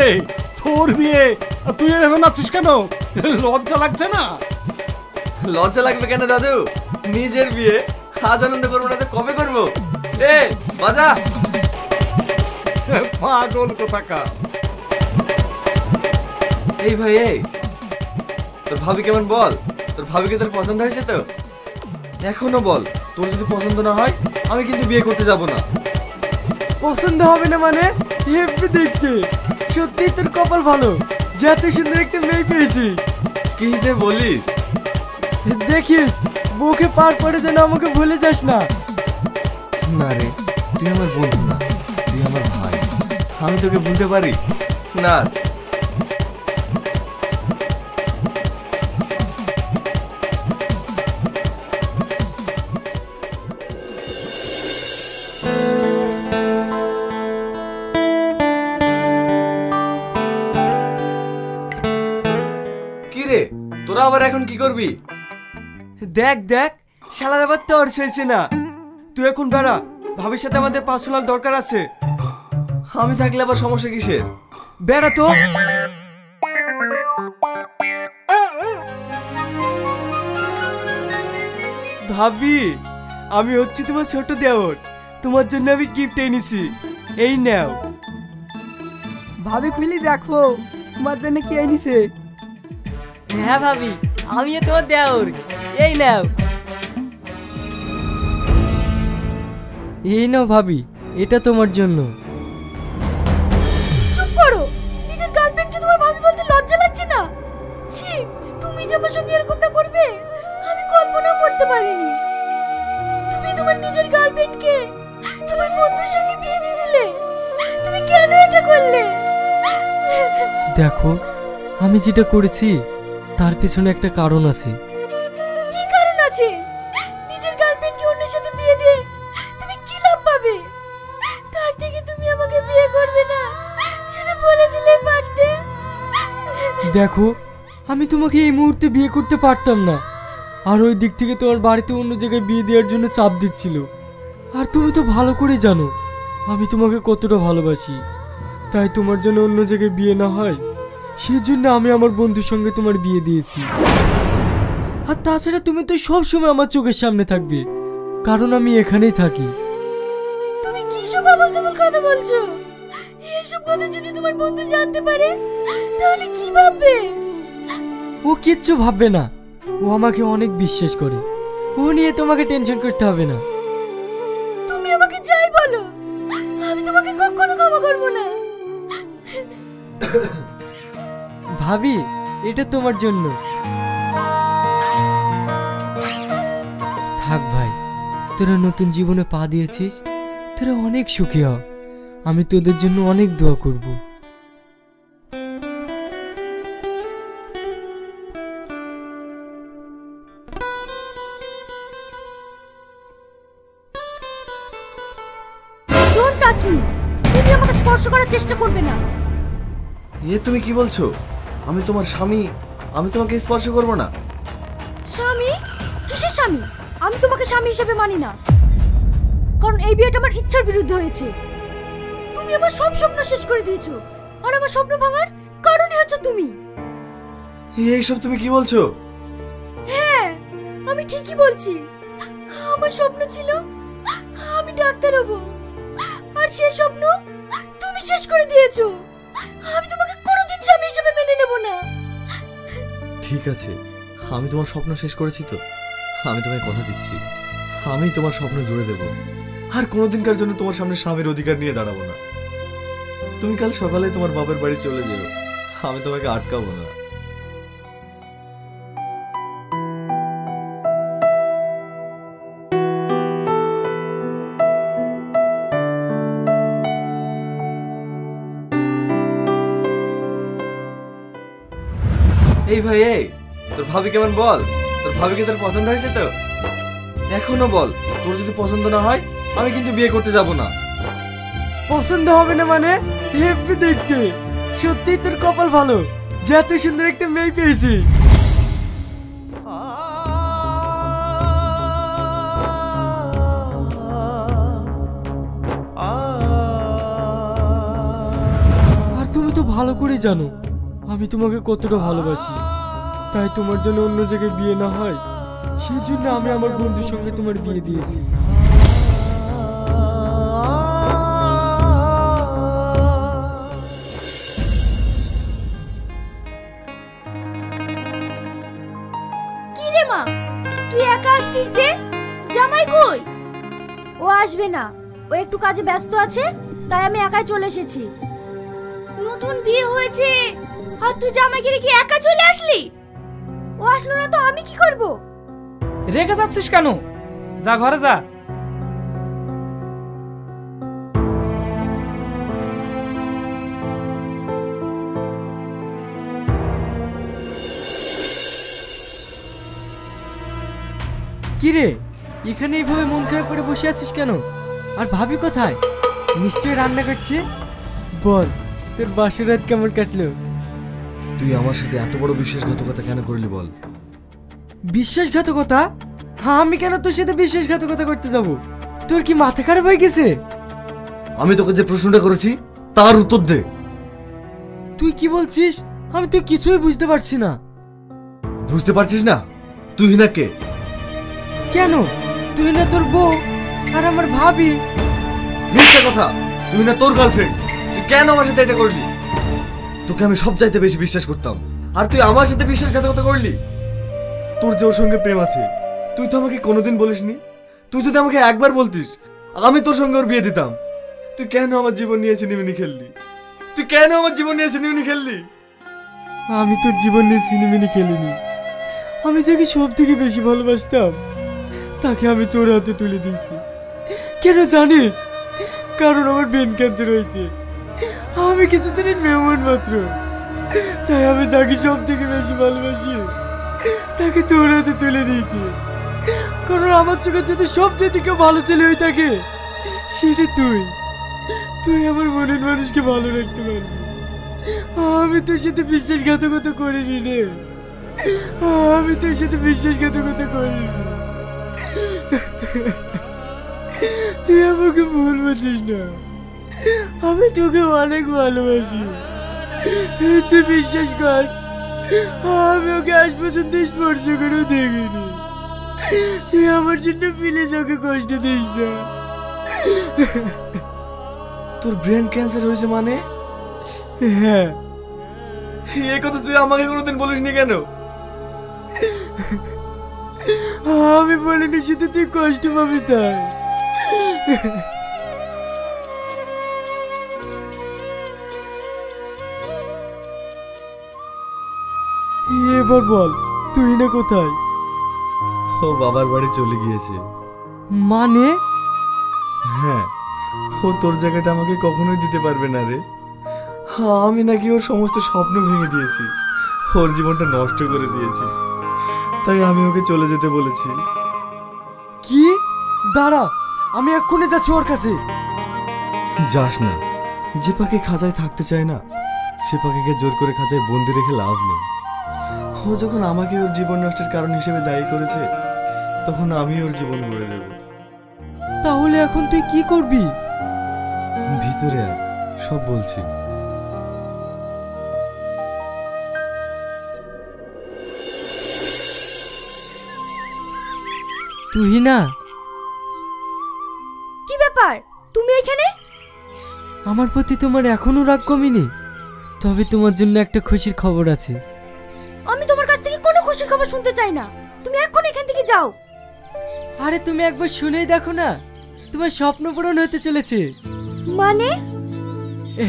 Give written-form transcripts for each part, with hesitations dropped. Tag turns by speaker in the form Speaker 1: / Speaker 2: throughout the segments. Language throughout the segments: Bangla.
Speaker 1: রে, তোর বিয়ে আর তুই এভাবে নাচিস কেন? লজ্জা লাগছে না?
Speaker 2: লজ্জা লাগবে কেন দাদু? নিজের বিয়ে আজ আনন্দ করবো না তো কবে করবো? এ বাজা।
Speaker 1: পাগল কোথাকার।
Speaker 2: এই ভাই, এই তোর ভাবি কেমন বল? তোর ভাবিকে তোর পছন্দ হয়েছে তো? এখনো বল, তোর যদি পছন্দ না হয় আমি কিন্তু বিয়ে করতে যাব না।
Speaker 3: পছন্দ হবে না মানে? হেব্বি দেখতে, সত্যিই তোর কপাল ভালো যে এত সুন্দর একটা মেয়ে পেয়েছিস।
Speaker 2: কি যে বলিস?
Speaker 3: দেখিস বউকে পার করে যেন আমাকে ভুলে যাস না।
Speaker 2: না রে, তুই আমার বন্ধু না, তুই আমার ভাই। আমি তোকে ভুলতে পারি? নাচ। কি রে, তোরা আবার এখন কি করবি?
Speaker 3: দেখ দেখ, শালার আবার তোর হয়েছে না। তুই এখন বেড়া, ভাবির সাথে আমাদের পার্সোনাল দরকার আছে।
Speaker 2: আমি থাকলে আবার সমস্যা কিসের?
Speaker 3: বেড়া তো। ভাবি, আমি হচ্ছি তোমার ছোট দেওর, তোমার জন্য আমি গিফট এনেছি, এই নাও। ভাবি খুলি দেখো তোমার জন্য কি এনেছে। হ্যাঁ ভাবি, আমি তোমার দেওর, এই নাও। এই নাও ভাবি, এটা তোমার জন্য।
Speaker 4: চুপ করো, নিজের গার্লফ্রেন্ডকে তোমার ভাবি বলতে লজ্জা লাগছে না? ছি, তুমি যে আমার সঙ্গে এরকমটা করবে আমি কল্পনাও করতে পারিনি। তুমি তোমার নিজের গার্লফ্রেন্ডকে তোমার বন্ধুর সঙ্গে বিয়ে দিয়ে দিলে, তুমি কেন এটা করলে?
Speaker 3: দেখো, আমি যেটা করেছি তার পিছনে একটা কারণ আছে।
Speaker 4: কি কারণ আছে? নিজের গার্লফ্রেন্ডকে অন্যের সাথে বিয়ে দিয়ে তুমি কি লাভ পাবে? তার থেকে তুমি আমাকে বিয়ে করবে না সেটা বলে দিলে পারতে।
Speaker 3: দেখো, আমি তোমাকে এই মুহূর্তে বিয়ে করতে পারতাম না, আর ওই দিক থেকে তোমার বাড়িতে অন্য জায়গায় বিয়ে দেওয়ার জন্য চাপ দিচ্ছিল। আর তুমি তো ভালো করে জানো আমি তোমাকে কতটা ভালোবাসি, তাই তোমার জন্য অন্য জায়গায় বিয়ে না হয় সেজন্য আমি আমার বন্ধুর সঙ্গে তোমার বিয়ে দিয়েছি। আর তাছাড়া তুমি তো সব সময় আমার চোখের সামনে থাকবে, কারণ আমি এখানেই থাকি।
Speaker 4: তুমি কি সব আবল-তাবল কথা বলছো? এইসব কথা যদি তোমার বন্ধু জানতে পারে তাহলে কি ভাববে?
Speaker 3: ও কিচ্ছু ভাববে না, ও আমাকে অনেক বিশ্বাস করে, ও নিয়ে তোমাকে টেনশন করতে হবে না।
Speaker 4: তুমি আমাকে যাই বলো, আমি তোমাকে কখনো ক্ষমা করব না।
Speaker 3: ভাবি, এটা তোমার জন্য। থাক ভাই, তোরা নতুন জীবনে পা দিয়েছিস, তোরা অনেক সুখী হ, আমি তোদের জন্য অনেক দোয়া করব।
Speaker 4: ডোন্ট টাচ মি, তুমি আমাকে স্পর্শ করার চেষ্টা করবে না।
Speaker 2: এ তুমি কি বলছো? আমি তোমার স্বামী, আমি তোমাকে স্পর্শ করব না।
Speaker 4: স্বামী? কিসের স্বামী? আমি তোমাকে স্বামী হিসেবে মানি না, কারণ এই বিয়েটা আমার ইচ্ছার বিরুদ্ধে হয়েছে। তুমি আমার সব স্বপ্ন শেষ করে দিয়েছো, আর আমার স্বপ্ন ভাঙার কারণই হচ্ছে তুমি।
Speaker 2: এইসব তুমি কি বলছো?
Speaker 4: হ্যাঁ, আমি ঠিকই বলছি। আমার স্বপ্ন ছিল আমি ডাক্তার হব, আর সেই স্বপ্ন তুমি শেষ করে দিয়েছো। আমি তোমাকে কোনোদিন স্বামী হিসেবে মেনে নেব না।
Speaker 2: ঠিক আছে, আমি তোমার স্বপ্ন শেষ করেছি তো, আমি তোমায় কথা দিচ্ছি আমি তোমার স্বপ্ন জুড়ে দেব, আর কোনোদিনকার জন্য তোমার সামনে স্বামীর অধিকার নিয়ে দাঁড়াবো না। তুমি কাল সকালে তোমার বাবার বাড়ি চলে যেও, আমি তোমাকে আটকাবো না। এই ভাই, এই তোর ভাবি কেমন বল? তোর ভাবিকে তোর পছন্দ হয়েছে তো? এখনো বল, তোর যদি পছন্দ না হয় আমি কিন্তু বিয়ে করতে যাব না।
Speaker 3: পছন্দ হবে না মানে? হেব্বি দেখতে, সত্যিই তোর কপাল ভালো যে এত সুন্দর একটা মেয়ে পেয়েছিস। আর তুমি তো ভালো করে জানো আমি তোমাকে কতটা ভালোবাসি। তাই তোমার জন্য অন্য জায়গায় বিয়ে না হয় সেই জন্য আমি আমার বন্ধুর সঙ্গে তোমার বিয়ে দিয়েছি।
Speaker 4: কি রে মা, তুই একা আসছিস যে? জামাই কই? ও আসবে না, ও একটু কাজে ব্যস্ত আছে, তাই আমি একাই চলে এসেছি। নতুন বিয়ে হয়েছে আর তুই জামাইকে রেখে একা চলে আসলি? ও আসলো না তো আমি কি করব?
Speaker 5: রেগে যাচ্ছিস কেন? যা ঘরে যা।
Speaker 3: কি রে, এখানে এইভাবে মন খারাপ করে বসে আছিস কেন? আর ভাবি কোথায়? নিশ্চয়ই রান্না করছে। বল, তোর বাসর রাত কেমন কাটলো?
Speaker 2: তুই আমার সাথে এত বড় বিশ্বাসঘাতকতা কেন করলি বল?
Speaker 3: বিশ্বাসঘাতকতা? হ্যাঁ, আমি কেন তোর সাথে বিশ্বাসঘাতকতা করতে যাব? তোর কি মাথা খারাপ হয়ে গেছে?
Speaker 2: আমি তোকে যে প্রশ্নটা করেছি তার উত্তর দে।
Speaker 3: তুই কি বলছিস? আমি তো কিছুই বুঝতে পারছি না।
Speaker 2: বুঝতে পারছিস না? তুই না কে?
Speaker 3: কেন? তুই না তোর বউ আর আমার ভাবি।
Speaker 2: মিথ্যা কথা। তুই না তোর গার্লফ্রেন্ড। তুই কেন আমার সাথে এটা করলি? তোকে আমি সব চাইতে বেশি বিশ্বাস করতাম, আর তুই আমার সাথে বিশ্বাসঘাতকতা করলি। তোর যে ওর সঙ্গে প্রেম আছে তুই তো আমাকে কোনোদিন বলিসনি। তুই যদি আমাকে একবার বলতিস আমি তোর সঙ্গে ওর বিয়ে দিতাম। তুই কেন আমার জীবন নিয়ে সিনেমিনি খেললি? তুই কেন আমার জীবন নিয়ে সিনেমিনি খেললি?
Speaker 3: আমি তোর জীবন নিয়ে সিনেমিনি খেলিনি। আমি যাকে সব থেকে বেশি ভালোবাসতাম তাকে আমি তোর হাতে তুলে দিয়েছি। কেন জানিস? কারণ আমার ব্রেন ক্যান্সার হয়েছে। আমি কিছুদিনের মেহমান মাত্র, তাই আমি যাকে সব থেকে বেশি ভালোবাসি তাকে তোর হাতে তুলে দিয়েছি। কারণ আমার চোখে যদি সবচেয়ে থেকে ভালো ছেলে হয়ে থাকে সেটা তুই। তুই আমার মনের মানুষকে ভালো রাখতে পারবি। আমি তোর সাথে বিশ্বাসঘাতকতা করিনি রে। আমি তোর সাথে বিশ্বাসঘাতকতা করিনি। তুই আমাকে ভুল বুঝিস না। আমি তোকে অনেক ভালোবাসি। তুই বিশ্বাস কর, আমি ওকে আজ পর্যন্ত স্পর্শ করেও দেখিনি। তুই আমার জন্য প্লিজ ওকে কষ্ট দিস না।
Speaker 2: তোর ব্রেন ক্যান্সার হয়েছে মানে?
Speaker 3: হ্যাঁ।
Speaker 2: এই কথা তুই আমাকে কোনোদিন বলিসনি কেন?
Speaker 3: আমি বলিনি, শুধু তুই কষ্ট পাবি তাই। এবার বল, তুই না কোথায়?
Speaker 2: ও বাবার বাড়ি চলে গিয়েছে।
Speaker 3: মানে?
Speaker 2: হ্যাঁ, ও তোর জায়গাটা আমাকে কখনোই দিতে পারবে না রে। আমি নাকি ওর সমস্ত স্বপ্ন ভেঙে দিয়েছি, ওর জীবনটা নষ্ট করে দিয়েছি, তাই আমি ওকে চলে যেতে বলেছি।
Speaker 3: কি? দাঁড়া, আমি এক্ষুনি যাচ্ছি ওর কাছে।
Speaker 2: যাস না। যে পাখি খাঁচায় থাকতে চায় না সে পাখিকে জোর করে খাঁচায় বন্দি রেখে লাভ নেই। ও যখন আমাকে ওর জীবন নষ্টের কারণ হিসেবে দায়ী করেছে তখন আমি ওর জীবন গড়ে দেব।
Speaker 3: তাহলে এখন তুই কি করবি?
Speaker 2: ভিতরে আয়, সব বলছি।
Speaker 3: তুই না?
Speaker 4: কি ব্যাপার, তুমি এখানে?
Speaker 3: আমার প্রতি তোমার এখনো রাগ কমেনি? তবে তোমার জন্য একটা খুশির খবর আছে।
Speaker 4: আমি তোমার কাছ থেকে কোনো খুশির খবর শুনতে চাই না। তুমি এখন এখান থেকে যাও।
Speaker 3: আরে তুমি একবার শুনেই দেখো না, তোমার স্বপ্ন পূরণ হতে চলেছে।
Speaker 4: মানে?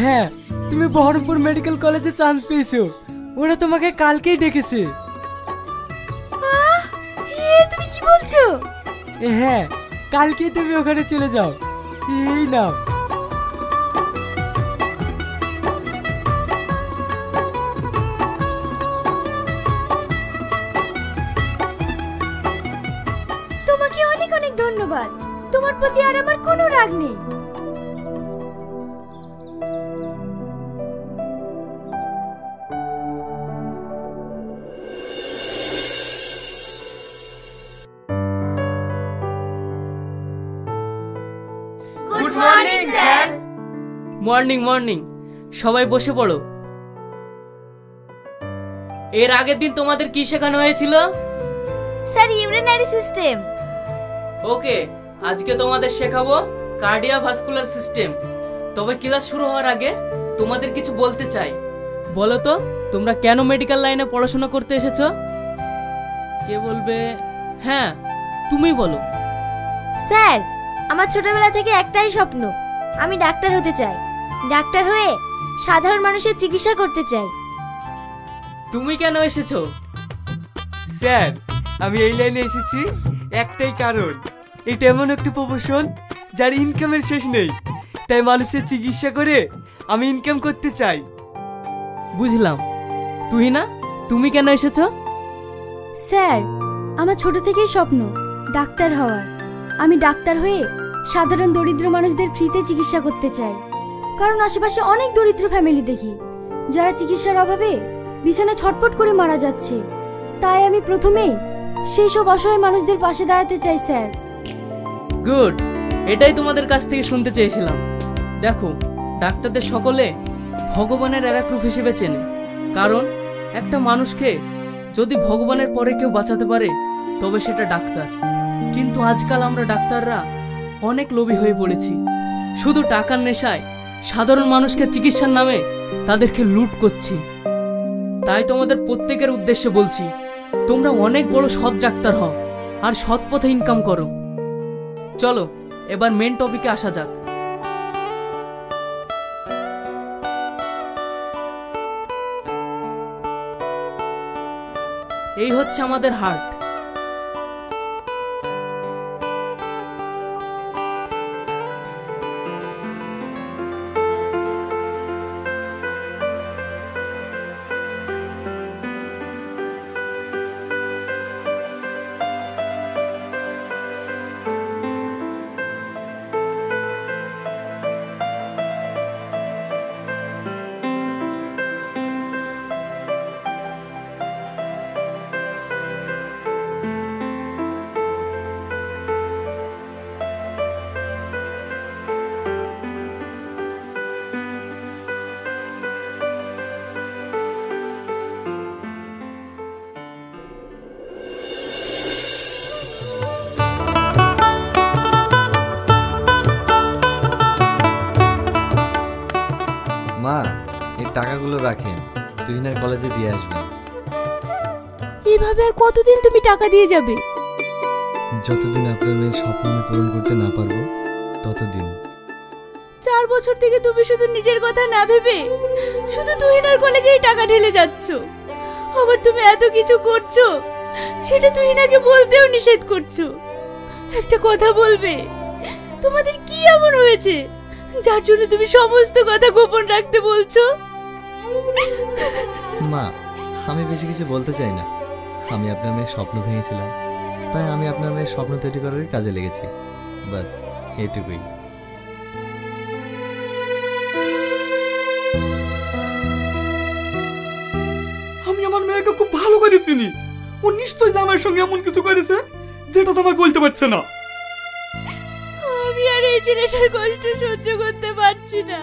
Speaker 3: হ্যাঁ, তুমি বহরমপুর মেডিকেল কলেজে চান্স পেয়েছো। ওরা তোমাকে কালকেই ডেকেছে।
Speaker 4: তুমি কি বলছো?
Speaker 3: হ্যাঁ, কালকেই তুমি ওখানে চলে যাও। এই নাও।
Speaker 4: তোমাকে অনেক অনেক ধন্যবাদ। তোমার প্রতি আর আমার কোনো রাগ নেই। Good morning sir.
Speaker 5: Morning morning. সবাই বসে পড়ো। এর আগের দিন তোমাদের কি শেখানো হয়েছিল?
Speaker 4: Sir urinary system.
Speaker 5: ওকে, আজকে তোমাদের শেখাবো কার্ডিওভাস্কুলার সিস্টেম। তবে ক্লাস শুরু হওয়ার আগে তোমাদের কিছু বলতে চাই। বলো তো, তোমরা কেন মেডিকেল লাইনে পড়াশোনা করতে এসেছো? কে বলবে? হ্যাঁ, তুমি বলো।
Speaker 4: স্যার, আমার ছোটবেলা থেকে একটাই স্বপ্ন, আমি ডাক্তার হতে চাই। ডাক্তার হয়ে সাধারণ মানুষের চিকিৎসা করতে চাই।
Speaker 5: তুমি কেন এসেছো?
Speaker 3: স্যার, আমি এই লাইনে এসেছি একটাই কারণ, এটা এমন একটা প্রফেশন যার ইনকামের শেষ নেই, তাই মানুষের চিকিৎসা করে আমি ইনকাম করতে চাই।
Speaker 5: বুঝলাম। তুই না, তুমি কেন এসেছো?
Speaker 4: স্যার, আমার ছোট থেকেই স্বপ্ন ডাক্তার হওয়ার। আমি ডাক্তার হয়ে সাধারণ দরিদ্র মানুষদের ফ্রিতে চিকিৎসা করতে চাই। কারণ আশেপাশে অনেক দরিদ্র ফ্যামিলি দেখি যারা চিকিৎসার অভাবে বিছানায় ছটফট করে মারা যাচ্ছে। তাই আমি প্রথমেই সেই সব অসহায় মানুষদের পাশে দাঁড়াতে চাই স্যার।
Speaker 5: গুড, এটাই তোমাদের কাছ থেকে শুনতে চেয়েছিলাম। দেখো, ডাক্তারদের সকলে ভগবানের আর এক রূপ হিসেবে চেনে। কারণ একটা মানুষকে যদি ভগবানের পরে কেউ বাঁচাতে পারে তবে সেটা ডাক্তার। কিন্তু আজকাল আমরা ডাক্তাররা অনেক লোভী হয়ে পড়েছি। শুধু টাকার নেশায় সাধারণ মানুষকে চিকিৎসার নামে তাদেরকে লুট করছি। তাই তোমাদের প্রত্যেকের উদ্দেশ্যে বলছি, তোমরা অনেক বড় সৎ ডাক্তার হও আর সৎ পথে ইনকাম করো। চলো এবার মেন টপিকে আসা যাক। এই হচ্ছে আমাদের হার্ট।
Speaker 2: মা, এই টাকাগুলো রাখেন, তুহিনার কলেজে দিয়ে আসবেন।
Speaker 4: এইভাবে আর কতদিন তুমি টাকা দিয়ে যাবে?
Speaker 2: যতদিন আপনার মেয়ের স্বপ্ন আমি পূরণ করতে না পারবো ততদিন।
Speaker 4: 4 বছর থেকে তুমি শুধু নিজের কথা না ভেবে শুধু তুহিনার কলেজেই টাকা ঢেলে যাচ্ছ। আবার তুমি এত কিছু করছো, সেটা তুহিনাকে বলতেও নিষেধ করছো। একটা কথা বলবে, তোমাদের কি এমন হয়েছে যার জন্য তুমি সমস্ত কথা গোপন রাখতে বলছো?
Speaker 2: মা, আমি বেশি কিছু বলতে চাই না। আমি আপনার মেয়ের স্বপ্ন ভেঙেছিলাম, তাই আমি আপনার মেয়ের স্বপ্ন তৈরি করার কাজে লেগেছি। বাস এটুকুই।
Speaker 1: আমি আমার মেয়েকে খুব ভালো করে চিনি। ও নিশ্চয়ই জামাইয়ের সঙ্গে এমন কিছু করেছে যেটা জামাই বলতে পারছে না।
Speaker 4: আমি আর এই ছেলেটার কষ্ট সহ্য করতে পারছি না।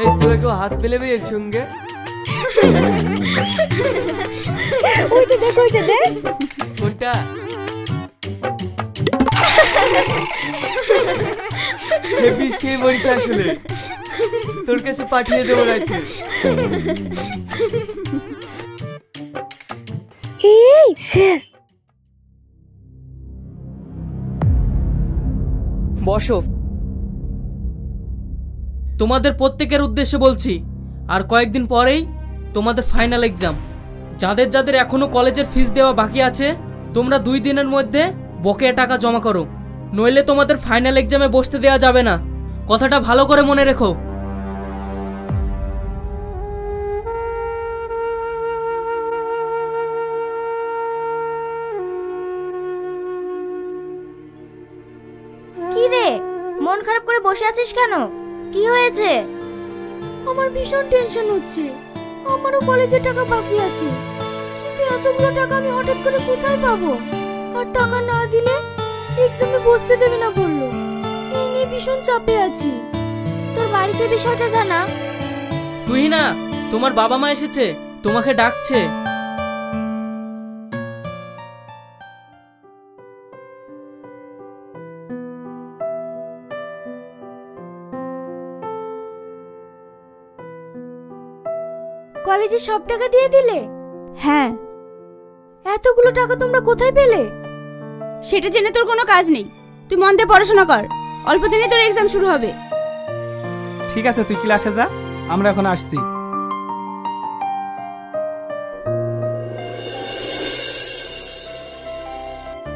Speaker 3: এই তোরা কেউ হাত পেলেবে এর সঙ্গে?
Speaker 4: ওইটা দেখ, ওইটা দেখ।
Speaker 3: কোনটা? বিষ খেয়ে মরিস আসলে। তোর কাছে পাঠিয়ে দেবো রাখে।
Speaker 4: এই স্যার,
Speaker 5: বসো। তোমাদের প্রত্যেকের উদ্দেশ্যে বলছি, আর কয়েকদিন পরেই তোমাদের ফাইনাল এক্সাম। যাদের যাদের এখনো কলেজের ফিস দেওয়া বাকি আছে, তোমরা 2 দিনের মধ্যে বকেয়া টাকা জমা করো, নইলে তোমাদের ফাইনাল এক্সামে বসতে দেওয়া যাবে না। কথাটা ভালো করে মনে রেখো।
Speaker 4: কি রে, মন খারাপ করে বসে আছিস কেন? কি হয়েছে? আমার ভীষণ টেনশন হচ্ছে। আমারও কলেজের টাকা বাকি আছে, কিন্তু এতগুলো টাকা আমি হঠাৎ করে কোথায় পাবো? আর টাকা না দিলে এক্সামে বসতে দেবে না বললো। এই নিয়ে ভীষণ চাপে আছি। তোর বাড়িতে বিষয়টা জানা?
Speaker 5: তুই না, তোমার বাবা মা এসেছে, তোমাকে ডাকছে।
Speaker 4: কলেজে সব টাকা দিয়ে দিলে? হ্যাঁ। এতগুলো টাকা তোমরা কোথায় পেলে?
Speaker 6: সেটা জেনে তোর কোনো কাজ নেই। তুই মন দিয়ে পড়াশোনা কর, অল্প দিনে তোর এক্সাম শুরু হবে।
Speaker 7: ঠিক আছে, তুই ক্লাসে যা, আমরা এখন আসছি।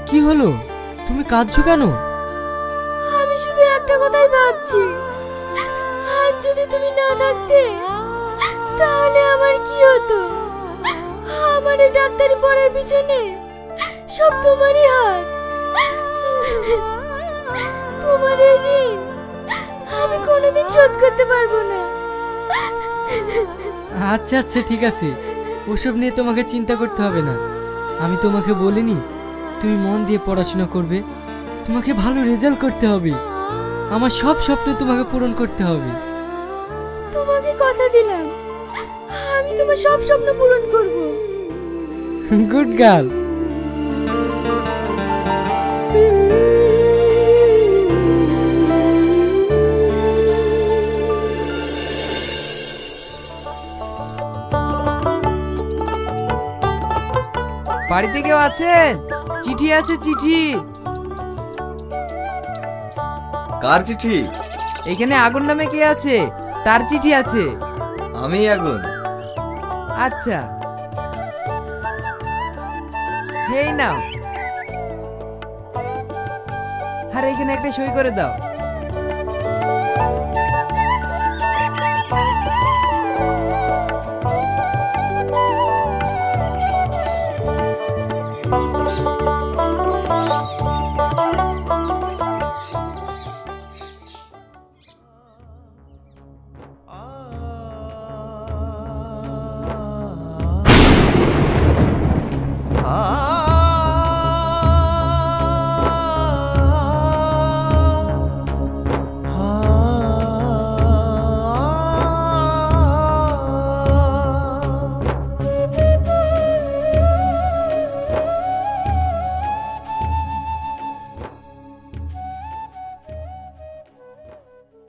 Speaker 3: কি হলো, তুমি কাঁদছো কেন?
Speaker 4: আমি শুধু একটা কথাই ভাবছি, আজ যদি তুমি না থাকতে তাহলে আমার কি হতো? আমার এই ডাক্তারি পড়ার পিছনে সব তোমারই হাত। তোমার এই ঋণ আমি কোনোদিন শোধ করতে পারবো না।
Speaker 3: আচ্ছা আচ্ছা ঠিক আছে, ওসব নিয়ে তোমাকে চিন্তা করতে হবে না। আমি তোমাকে বলিনি তুমি মন দিয়ে পড়াশোনা করবে? তোমাকে ভালো রেজাল্ট করতে হবে। আমার সব স্বপ্ন তোমাকে পূরণ করতে হবে।
Speaker 4: তোমাকে কথা দিলাম, আমি তোমার সব স্বপ্ন পূরণ করব।
Speaker 3: Good girl.
Speaker 8: বাড়িতে কেউ আছেন? চিঠি আছে, চিঠি।
Speaker 2: কার চিঠি?
Speaker 8: এখানে আগুন নামে কে আছে? তার চিঠি আছে।
Speaker 2: আমি আগুন।
Speaker 8: আচ্ছা, এই নাও। আর এখানে একটা সই করে দাও।